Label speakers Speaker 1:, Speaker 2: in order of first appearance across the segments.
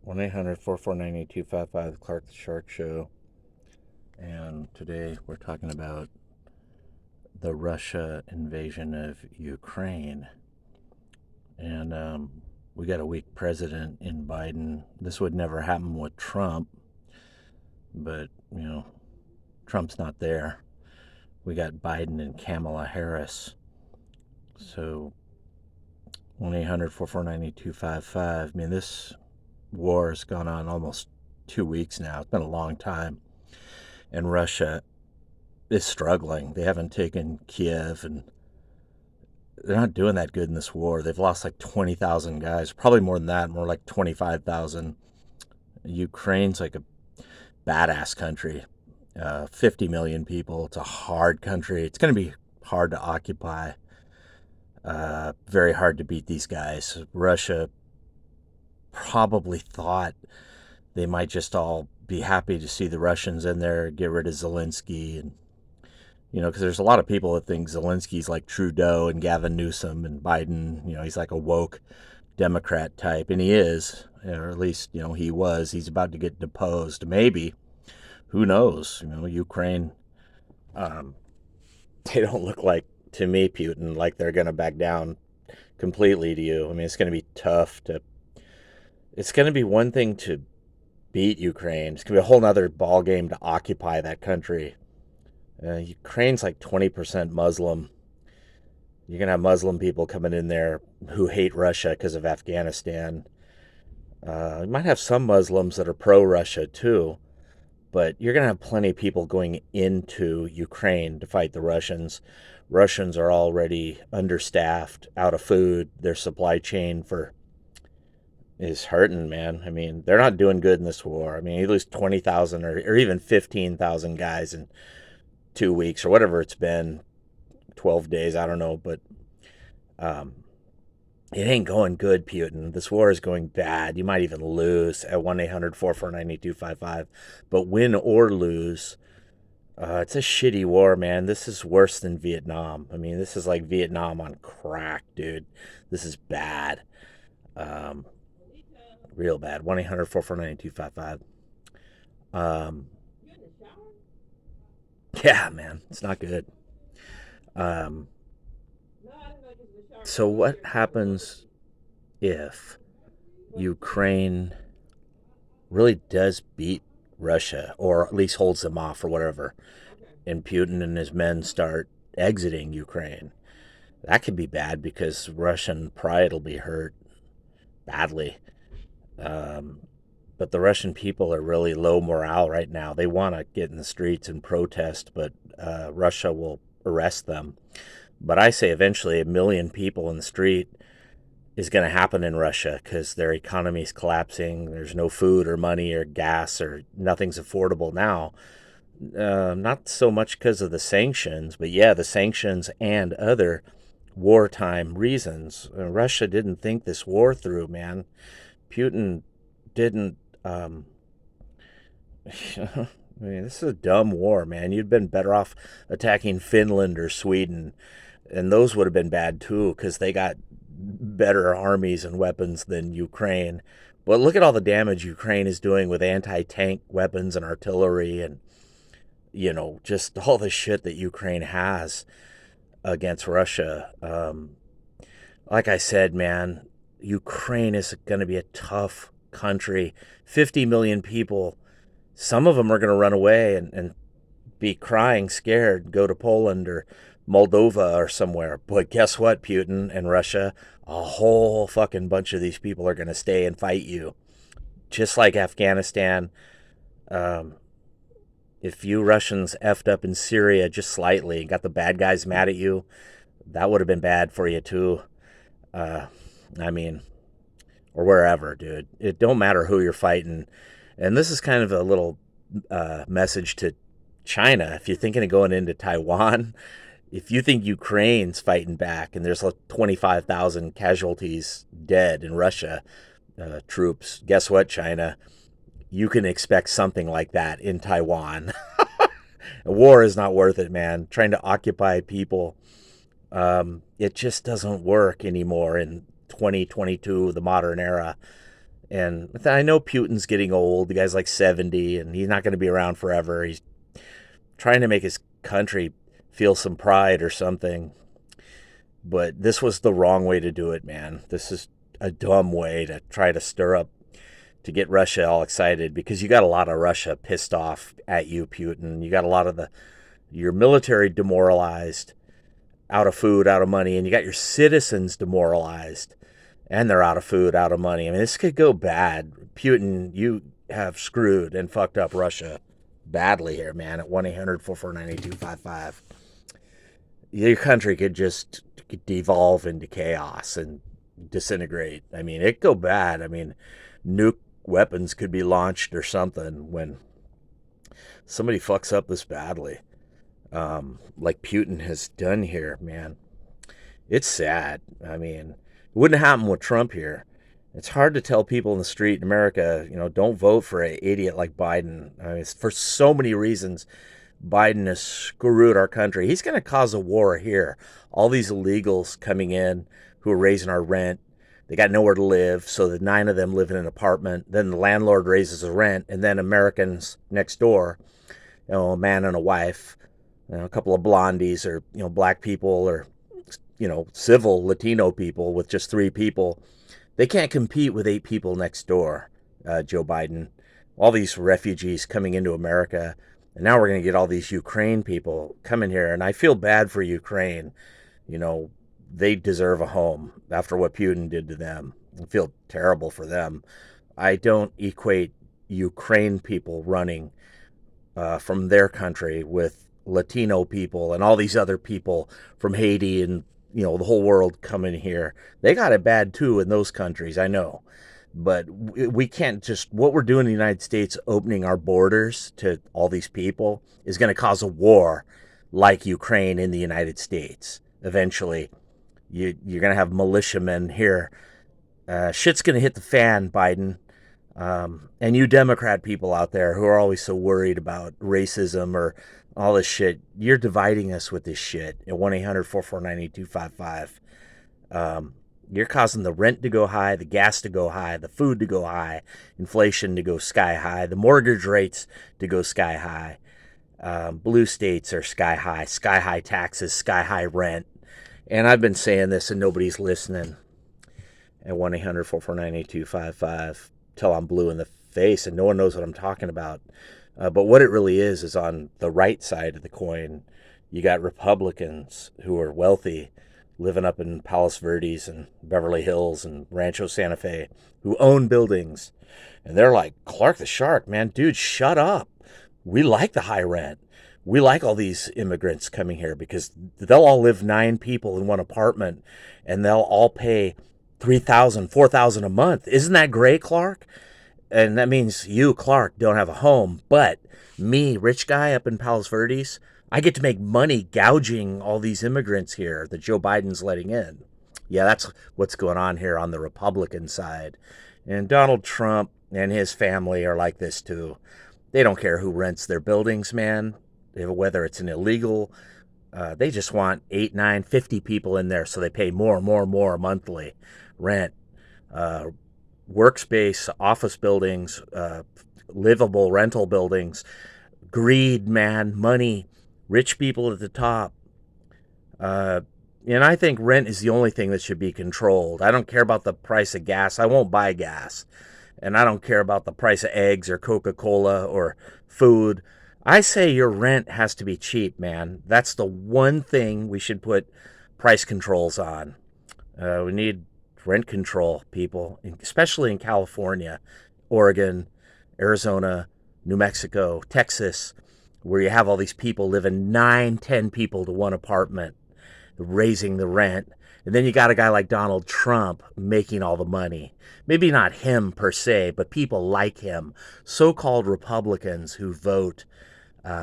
Speaker 1: 1-800-449-8255, Clark the Shark Show. And today we're talking about the Russia invasion of Ukraine. And we got a weak president in Biden. This would never happen with Trump, but, Trump's not there. We got Biden and Kamala Harris. So 1-800-449-8255. I mean, this war has gone on almost 2 weeks now. It's been a long time. And Russia is struggling. They haven't taken Kiev, and they're not doing that good in this war. They've lost like 20,000 guys, probably more than that, more like 25,000. Ukraine's like a badass country, 50 million people. It's a hard country. It's going to be hard to occupy, very hard to beat these guys. Russia probably thought they might just all be happy to see the Russians in there, get rid of Zelensky, and because there's a lot of people that think Zelensky's like Trudeau and Gavin Newsom and Biden. He's like a woke Democrat type, and he is, or at least he was. He's about to get deposed, maybe. Who knows? Ukraine. They don't look like, to me, Putin, like they're gonna back down completely to you. I mean, it's gonna be tough to. It's gonna be one thing to beat Ukraine. It's gonna be a whole nother ball game to occupy that country. Ukraine's like 20% Muslim. You're going to have Muslim people coming in there who hate Russia because of Afghanistan. You might have some Muslims that are pro-Russia too, but you're going to have plenty of people going into Ukraine to fight the Russians. Russians are already understaffed, out of food. Their supply chain is hurting, man. I mean, they're not doing good in this war. I mean, you lose 20,000 or even 15,000 guys in 2 weeks or whatever it's been, 12 days, I don't know, but um, it ain't going good, Putin. This war is going bad. You might even lose at 1-800-449-8255. But win or lose, it's a shitty war, man. This is worse than Vietnam. I mean, this is like Vietnam on crack, dude. This is bad. Um, Real bad. 1-800-449-8255. Um, yeah, man, it's not good. Um, so what happens if Ukraine really does beat Russia, or at least holds them off or whatever, and Putin and his men start exiting Ukraine? That could be bad because Russian pride will be hurt badly. Um, but the Russian people are really low morale right now. They want to get in the streets and protest, but Russia will arrest them. But I say eventually 1 million people in the street is going to happen in Russia because their economy is collapsing. There's no food or money or gas, or nothing's affordable now. Not so much because of the sanctions, but yeah, the sanctions and other wartime reasons. Russia didn't think this war through, man. Putin didn't. I mean, this is a dumb war, man. You'd been better off attacking Finland or Sweden, and those would have been bad too because they got better armies and weapons than Ukraine. But look at all the damage Ukraine is doing with anti-tank weapons and artillery, and just all the shit that Ukraine has against Russia. Like I said, man, Ukraine is going to be a tough country. 50 million people. Some of them are going to run away and be crying, scared, go to Poland or Moldova or somewhere. But guess what, Putin and Russia? A whole fucking bunch of these people are going to stay and fight you. Just like Afghanistan. Um, if you Russians effed up in Syria just slightly, got the bad guys mad at you, that would have been bad for you too. Uh, I mean, or wherever, dude. It don't matter who you're fighting. And this is kind of a little message to China. If you're thinking of going into Taiwan, if you think Ukraine's fighting back and there's like 25,000 casualties dead in Russia, troops, guess what, China? You can expect something like that in Taiwan. War is not worth it, man. Trying to occupy people, it just doesn't work anymore in 2022, the modern era. And I know Putin's getting old. The guy's like 70, and he's not going to be around forever. He's trying to make his country feel some pride or something. But this was the wrong way to do it, man. This is a dumb way to try to stir up, to get Russia all excited, because you got a lot of Russia pissed off at you, Putin. You got a lot of your military demoralized, out of food, out of money, and you got your citizens demoralized, and they're out of food, out of money. I mean, this could go bad. Putin, you have screwed and fucked up Russia badly here, man, at 1-800-449-8255. Your country could just devolve into chaos and disintegrate. I mean, it could go bad. I mean, nuke weapons could be launched or something when somebody fucks up this badly, like Putin has done here, man. It's sad. I mean, it wouldn't happen with Trump here. It's hard to tell people in the street in America, don't vote for an idiot like Biden. I mean, it's for so many reasons. Biden has screwed our country. He's going to cause a war here. All these illegals coming in who are raising our rent. They got nowhere to live, so the 9 of them live in an apartment. Then the landlord raises the rent, and then Americans next door, a man and a wife, a couple of blondies, or black people, or civil Latino people with just 3 people. They can't compete with 8 people next door. Joe Biden, all these refugees coming into America, and now we're going to get all these Ukraine people coming here, and I feel bad for Ukraine. They deserve a home after what Putin did to them. I feel terrible for them. I don't equate Ukraine people running from their country with Latino people and all these other people from Haiti and the whole world coming here. They got it bad too in those countries, I know. But we can't just, what we're doing in the United States, opening our borders to all these people, is going to cause a war like Ukraine in the United States. Eventually, you're going to have militiamen here. Shit's going to hit the fan, Biden. And you Democrat people out there who are always so worried about racism or all this shit, you're dividing us with this shit at 1-800-449-8255. You're causing the rent to go high, the gas to go high, the food to go high, inflation to go sky high, the mortgage rates to go sky high. Blue states are sky high taxes, sky high rent. And I've been saying this and nobody's listening. At 1-800-449-8255 till I'm blue in the face and no one knows what I'm talking about. But what it really is on the right side of the coin. You got Republicans who are wealthy, living up in Palos Verdes and Beverly Hills and Rancho Santa Fe, who own buildings. And they're like, Clark the Shark, man, dude, shut up. We like the high rent. We like all these immigrants coming here because they'll all live 9 people in one apartment and they'll all pay $3,000, $4,000 a month. Isn't that great, Clark? And that means you, Clark, don't have a home. But me, rich guy up in Palos Verdes, I get to make money gouging all these immigrants here that Joe Biden's letting in. Yeah, that's what's going on here on the Republican side. And Donald Trump and his family are like this too. They don't care who rents their buildings, man, whether it's an illegal. They just want 8, 9, 50 people in there so they pay more monthly rent. Workspace, office buildings, livable rental buildings. Greed, man, money, rich people at the top. And I think rent is the only thing that should be controlled. I don't care about the price of gas. I won't buy gas. And I don't care about the price of eggs or Coca-Cola or food. I say your rent has to be cheap, man. That's the one thing we should put price controls on. We need rent control, people, especially in California, Oregon, Arizona, New Mexico, Texas, where you have all these people living 9, 10 people to one apartment, raising the rent. And then you got a guy like Donald Trump making all the money. Maybe not him per se, but people like him. So-called Republicans who vote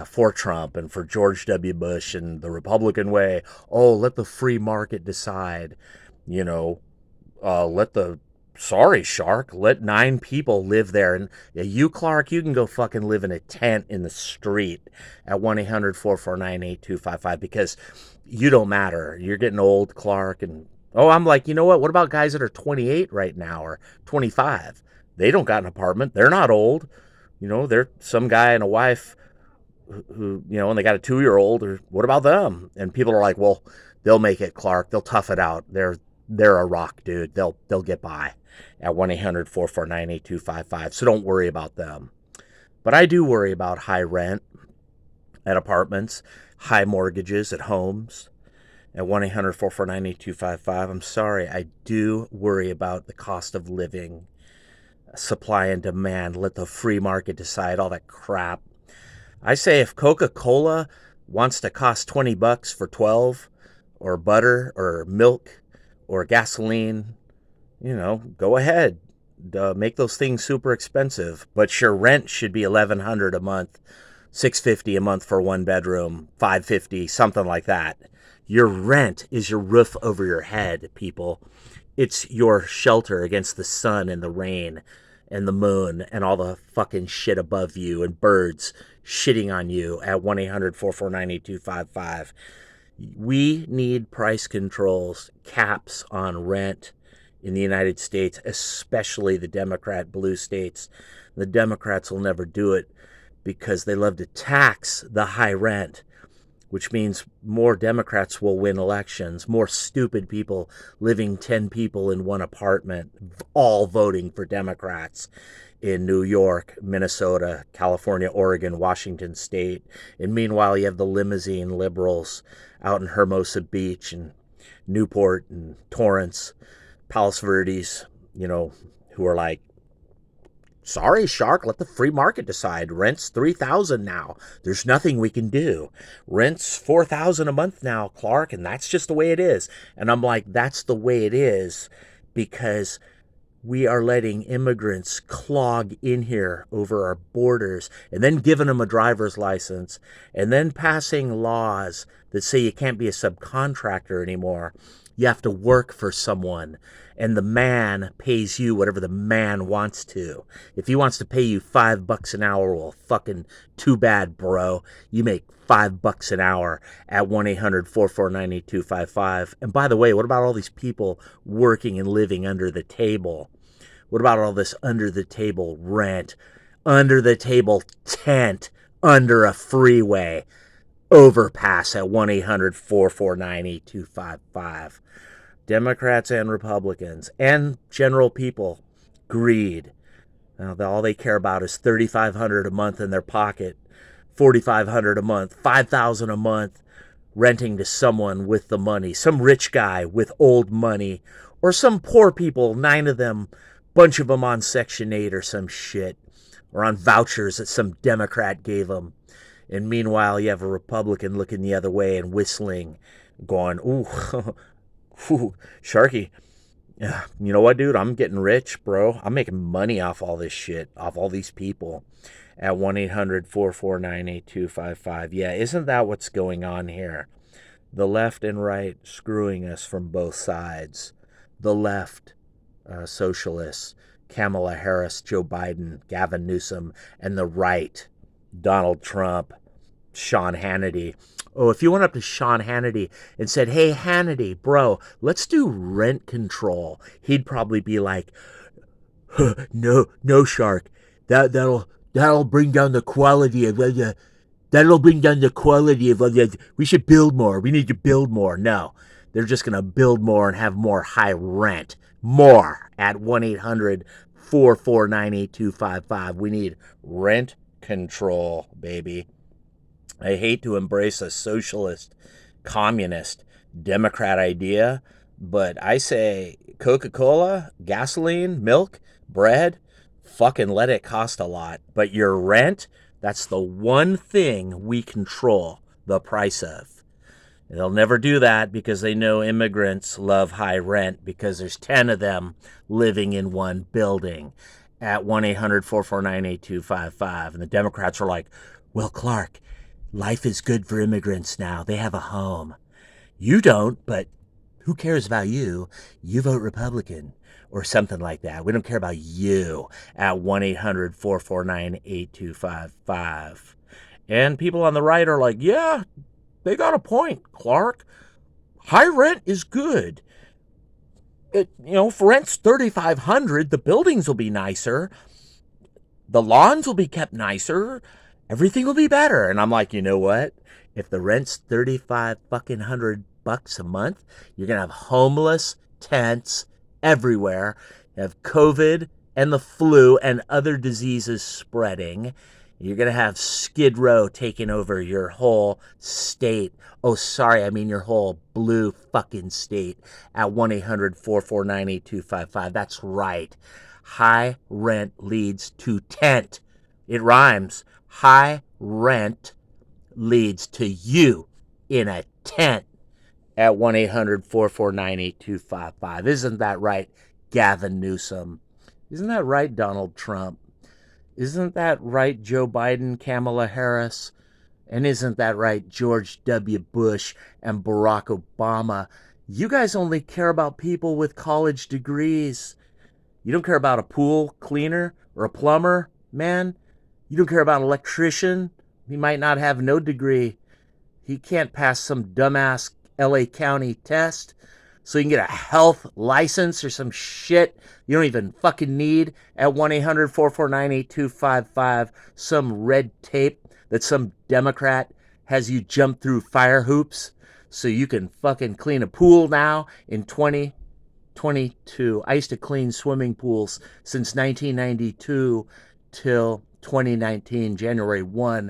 Speaker 1: for Trump and for George W. Bush and the Republican way. Oh, let the free market decide. Sorry, Shark, let 9 people live there. And you, Clark, you can go fucking live in a tent in the street at 1-800-449-8255 because you don't matter. You're getting old, Clark. And I'm like, you know what? What about guys that are 28 right now or 25? They don't got an apartment. They're not old. They're some guy and a wife who, and they got a 2-year-old, or what about them? And people are like, well, they'll make it, Clark. They'll tough it out. They're a rock, dude. They'll get by at 1-800-449-8255. So don't worry about them. But I do worry about high rent at apartments, high mortgages at homes. At 1-800-449-8255. I'm sorry, I do worry about the cost of living, supply and demand. Let the free market decide all that crap. I say if Coca-Cola wants to cost $20 for 12, or butter or milk or gasoline, go ahead. Make those things super expensive, but your rent should be $1,100 a month, $650 a month for one bedroom, $550, something like that. Your rent is your roof over your head, people. It's your shelter against the sun and the rain and the moon and all the fucking shit above you and birds shitting on you at 1-800-449-8255. We need price controls, caps on rent in the United States, especially the Democrat blue states. The Democrats will never do it because they love to tax the high rent, which means more Democrats will win elections, more stupid people living 10 people in one apartment, all voting for Democrats in New York, Minnesota, California, Oregon, Washington State. And meanwhile, you have the limousine liberals out in Hermosa Beach and Newport and Torrance, Palos Verdes, who are like, sorry, Shark, let the free market decide. Rent's $3,000 now. There's nothing we can do. Rent's $4,000 a month now, Clark, and that's just the way it is. And I'm like, that's the way it is because we are letting immigrants clog in here over our borders and then giving them a driver's license and then passing laws that say you can't be a subcontractor anymore. You have to work for someone, and the man pays you whatever the man wants to. If he wants to pay you $5 an hour, well, fucking too bad, bro. You make $5 an hour at 1-800-449-8255. And by the way, what about all these people working and living under the table? What about all this under the table rent, under the table tent, under a freeway overpass at 1-800-449-8255? Democrats and Republicans and general people, greed. All they care about is $3,500 a month in their pocket, $4,500 a month, $5,000 a month, renting to someone with the money, some rich guy with old money, or some poor people, 9 of them, bunch of them on Section 8 or some shit, or on vouchers that some Democrat gave them. And meanwhile, you have a Republican looking the other way and whistling, going, ooh, ooh, Sharky, you know what, dude? I'm getting rich, bro. I'm making money off all this shit, off all these people at 1-800-449-8255. Yeah, isn't that what's going on here? The left and right screwing us from both sides. The left, socialists, Kamala Harris, Joe Biden, Gavin Newsom, and the right, Donald Trump, Sean Hannity. Oh, if you went up to Sean Hannity and said, hey, Hannity, bro, let's do rent control, he'd probably be like, no, Shark, that'll bring down the quality of we should build more. We need to build more. No, they're just going to build more and have more high rent. More at 1-800-449-8255. We need rent control, baby. I hate to embrace a socialist, communist, Democrat idea, but I say Coca-Cola, gasoline, milk, bread, fucking let it cost a lot. But your rent, that's the one thing we control the price of. And they'll never do that because they know immigrants love high rent because there's 10 of them living in one building at 1-800-449-8255. And the Democrats are like, well, Clark, life is good for immigrants now. They have a home. You don't, but who cares about you? You vote Republican or something like that. We don't care about you at 1-800-449-8255. And people on the right are like, yeah, they got a point, Clark. High rent is good. If rent's 3,500, the buildings will be nicer, the lawns will be kept nicer, everything will be better. And I'm like, you know what? If the rent's 35 fucking $100 a month, you're gonna have homeless tents everywhere. You have COVID and the flu and other diseases spreading. You're gonna have Skid Row taking over your whole state. Oh, sorry, I mean your whole blue fucking state at 1-800-449-8255. That's right. High rent leads to tent. It rhymes. High rent leads to you in a tent at 1-800-449-8255. Isn't that right, Gavin Newsom? Isn't that right, Donald Trump? Isn't that right, Joe Biden, Kamala Harris? And isn't that right, George W. Bush and Barack Obama? You guys only care about people with college degrees. You don't care about a pool cleaner or a plumber, man. You don't care about an electrician. He might not have no degree. He can't pass some dumbass LA County test. So you can get a health license or some shit you don't even fucking need at 1-800-449-8255. Some red tape that some Democrat has you jump through fire hoops so you can fucking clean a pool now in 2022. I used to clean swimming pools since 1992 till 2019, January 1,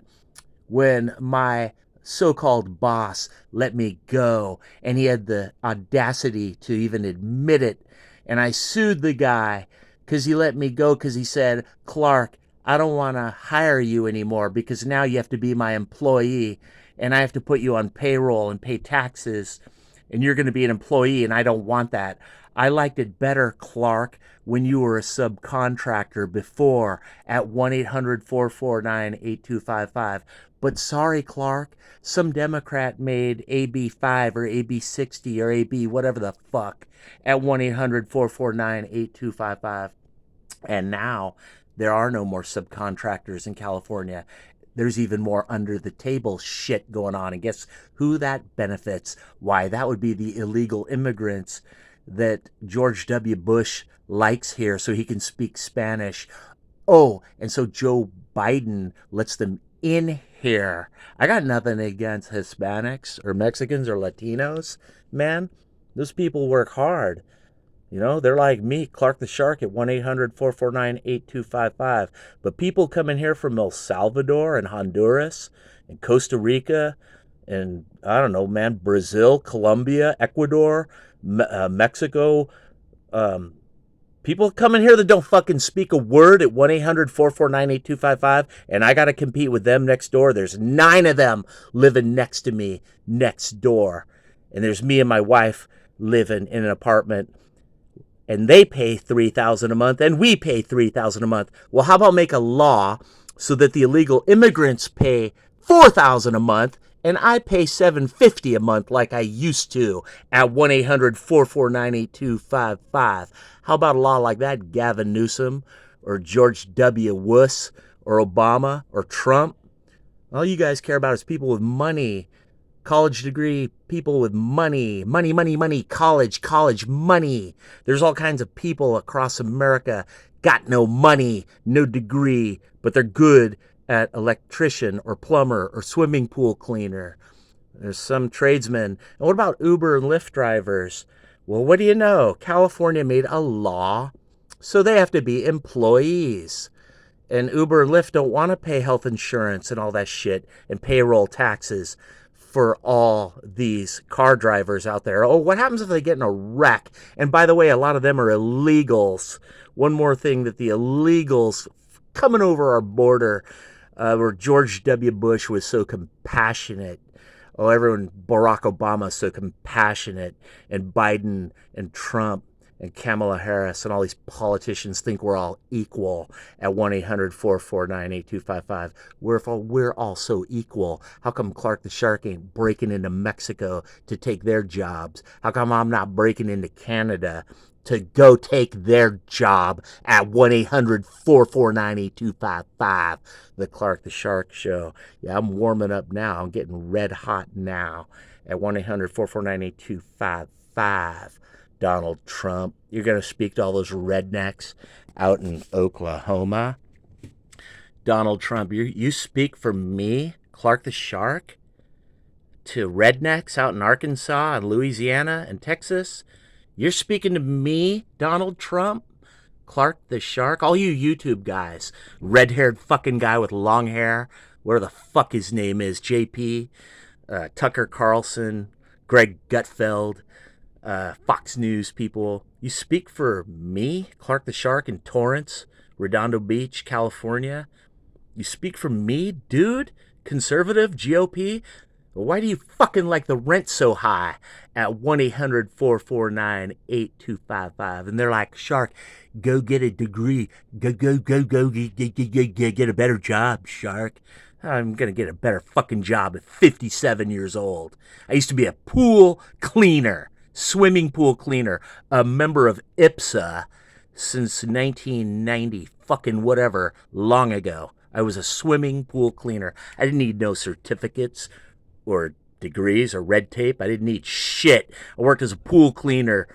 Speaker 1: when my so-called boss let me go, and he had the audacity to even admit it. And I sued the guy because he let me go because he said, Clark, I don't want to hire you anymore because now you have to be my employee and I have to put you on payroll and pay taxes and you're going to be an employee and I don't want that. I liked it better, Clark, when you were a subcontractor before at 1-800-449-8255. But sorry, Clark, some Democrat made AB 5 or AB 60 or AB whatever the fuck at 1-800-449-8255. And now there are no more subcontractors in California. There's even more under the table shit going on. And guess who that benefits? Why, that would be the illegal immigrants that George W. Bush likes here so he can speak Spanish. Oh, and so Joe Biden lets them in here. I got nothing against Hispanics or Mexicans or Latinos, man. Those people work hard. They're like me, Clark the Shark at 1-800-449-8255. But people coming here from El Salvador and Honduras and Costa Rica and, I don't know, man, Brazil, Colombia, Ecuador, Mexico, um, people coming here that don't fucking speak a word at 1-800-449-8255, and I got to compete with them next door. There's 9 of them living next to me next door. And there's me and my wife living in an apartment and they pay $3,000 a month and we pay $3,000 a month. Well, how about make a law so that the illegal immigrants pay $4,000 a month and I pay $750 a month like I used to at 1-800-449-8255. How about a law like that, Gavin Newsom or George W. Wuss or Obama or Trump? All you guys care about is people with money, college degree, people with money, money, college, money. There's all kinds of people across America got no money, no degree, but they're good at electrician or plumber or swimming pool cleaner. There's some tradesmen. And what about Uber and Lyft drivers? Well, what do you know? California made a law, so they have to be employees. And Uber and Lyft don't want to pay health insurance and all that shit and payroll taxes for all these car drivers out there. Oh, what happens if they get in a wreck? And by the way, a lot of them are illegals. One more thing that the illegals coming over our border, where George W. Bush was so compassionate. Oh, Barack Obama is so compassionate, and Biden and Trump and Kamala Harris and all these politicians think we're all equal at 1-800-449-8255. We're all so equal. How come Clark the Shark ain't breaking into Mexico to take their jobs? How come I'm not breaking into Canada to go take their job at 1-800-449-8255? The Clark the Shark Show. Yeah, I'm warming up now. I'm getting red hot now at 1-800-449-8255. Donald Trump. You're going to speak to all those rednecks out in Oklahoma. Donald Trump, you speak for me, Clark the Shark, to rednecks out in Arkansas and Louisiana and Texas. You're speaking to me, Donald Trump, Clark the Shark, all you YouTube guys, red-haired fucking guy with long hair, where the fuck his name is, JP, Tucker Carlson, Greg Gutfeld, Fox News people. You speak for me, Clark the Shark in Torrance, Redondo Beach, California. You speak for me, dude, conservative, GOP. Why do you fucking like the rent so high at 1-800-449-8255? And they're like, Shark, go get a degree. Go, get a better job, Shark. I'm going to get a better fucking job at 57 years old. I used to be a pool cleaner, swimming pool cleaner, a member of IPSA since 1990, fucking whatever, long ago. I was a swimming pool cleaner. I didn't need no certificates or degrees or red tape. I didn't need shit. I worked as a pool cleaner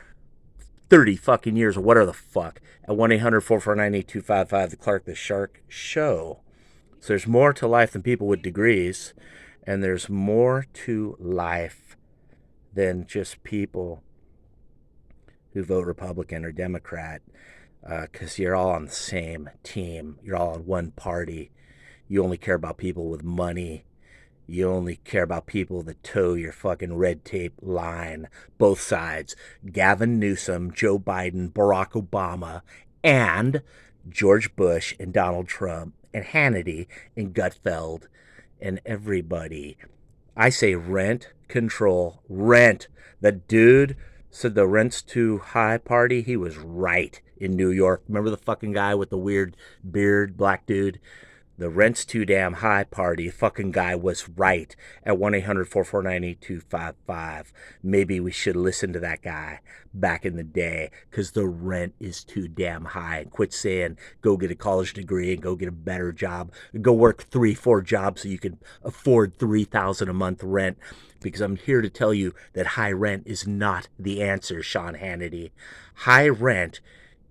Speaker 1: 30 fucking years or whatever the fuck at 1-800-449-8255, the Clark the Shark Show. So there's more to life than people with degrees, and there's more to life than just people who vote Republican or Democrat, because you're all on the same team. You're all on one party. You only care about people with money. You only care about people that toe your fucking red tape line. Both sides. Gavin Newsom, Joe Biden, Barack Obama, and George Bush and Donald Trump and Hannity and Gutfeld and everybody. I say rent control. Rent. The dude said the rent's too high party. He was right in New York. Remember the fucking guy with the weird beard, black dude? The rent's too damn high party. Fucking guy was right at 1-800-449-8255. Maybe we should listen to that guy back in the day, because the rent is too damn high. And quit saying go get a college degree and go get a better job. Go work 3-4 jobs so you can afford $3,000 a month rent. Because I'm here to tell you that high rent is not the answer, Sean Hannity. High rent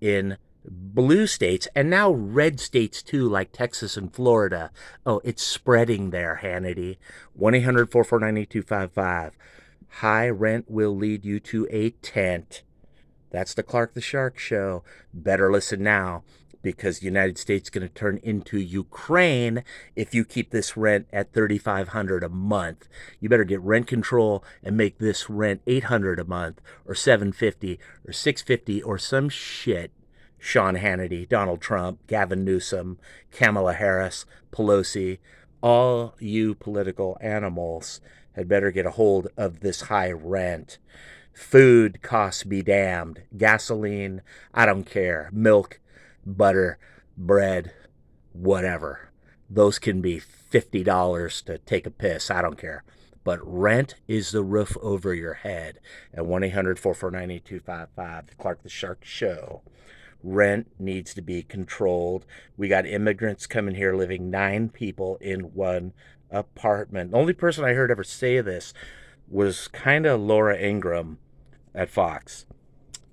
Speaker 1: in blue states, and now red states too, like Texas and Florida. Oh, it's spreading there, Hannity. 1-800-449-8255. High rent will lead you to a tent. That's the Clark the Shark Show. Better listen now, because the United States is going to turn into Ukraine if you keep this rent at $3,500 a month. You better get rent control and make this rent $800 a month, or $750 or $650 or some shit. Sean Hannity, Donald Trump, Gavin Newsom, Kamala Harris, Pelosi, all you political animals had better get a hold of this high rent. Food costs be damned. Gasoline, I don't care. Milk, butter, bread, whatever. Those can be $50 to take a piss. I don't care. But rent is the roof over your head. At 1-800-449-8255, the Clark the Shark Show. Rent needs to be controlled. We got immigrants coming here living 9 people in one apartment. The only person I heard ever say this was kind of Laura Ingraham at Fox.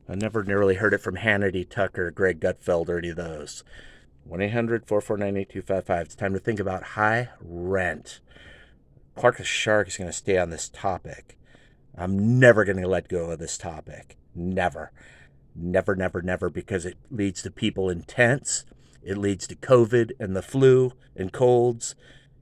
Speaker 1: I never nearly heard it from Hannity, Tucker, Greg Gutfeld, or any of those. 1-800-449-8255. It's time to think about high rent. Clark the Shark is going to stay on this topic. I'm never going to let go of this topic. Never. Never, never, never, because it leads to people in tents. It leads to COVID and the flu and colds.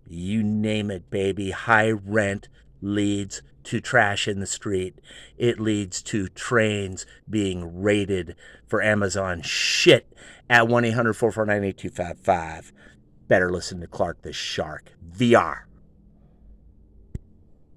Speaker 1: You name it, baby. High rent leads to trash in the street. It leads to trains being raided for Amazon shit at 1-800-449-8255. Better listen to Clark the Shark. VR.